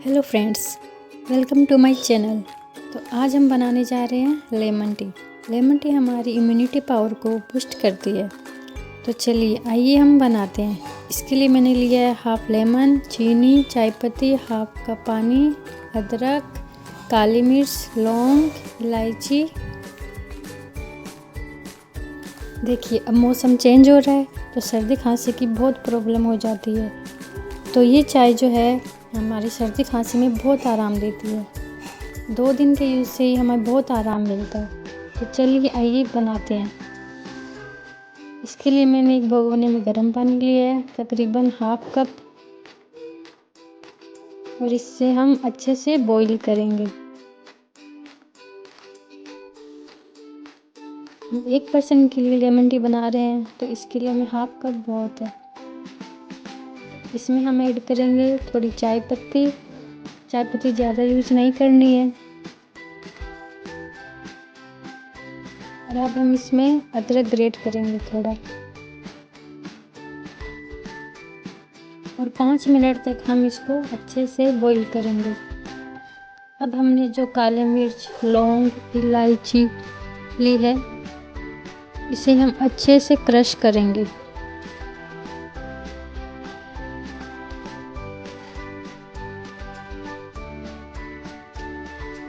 Hello friends, welcome to my channel. तो आज हम बनाने जा रहे हैं लेमन टी। लेमन टी हमारी इम्यूनिटी पावर को बूस्ट करती है। तो चलिए आइए हम बनाते हैं। इसके लिए मैंने लिया है हाफ लेमन, चीनी, चाय पत्ती, हाफ कप पानी, अदरक, काली मिर्च, लौंग, इलायची। देखिए अब मौसम चेंज हो रहा है तो सर्दी खांसी की बहुत प्रॉब्लम हो जाती है। तो ये चाय जो है हमारी सर्दी खांसी में बहुत आराम देती है। 2 दिन के यूज़ से ही हमें बहुत आराम मिलता है। तो चलिए आइए बनाते हैं। इसके लिए मैंने एक भगोने में गर्म पानी लिया है, तकरीबन हाफ कप, और इससे हम अच्छे से बॉईल करेंगे। हम 1 पर्सन के लिए लेमन टी बना रहे हैं तो इसके लिए हमें हाफ कप बहुत है। इसमें हम ऐड करेंगे थोड़ी चाय पत्ती। चाय पत्ती ज़्यादा यूज़ नहीं करनी है। और अब हम इसमें अदरक ग्रेट करेंगे थोड़ा, और 5 मिनट तक हम इसको अच्छे से बॉईल करेंगे। अब हमने जो काली मिर्च, लौंग, इलायची ली है, इसे हम अच्छे से क्रश करेंगे।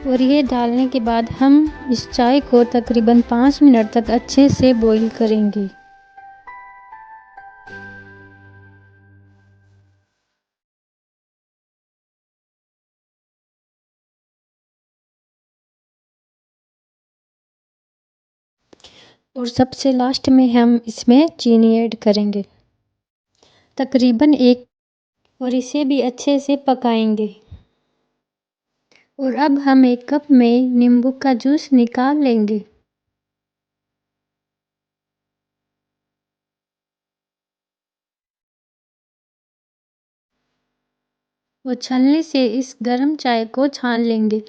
और ये डालने के बाद हम इस चाय को तकरीबन 5 मिनट तक अच्छे से बॉईल करेंगे। और सबसे लास्ट में हम इसमें चीनी ऐड करेंगे, तकरीबन 1, और इसे भी अच्छे से पकाएंगे। और अब हम 1 कप में नींबू का जूस निकाल लेंगे। और छलनी से इस गर्म चाय को छान लेंगे।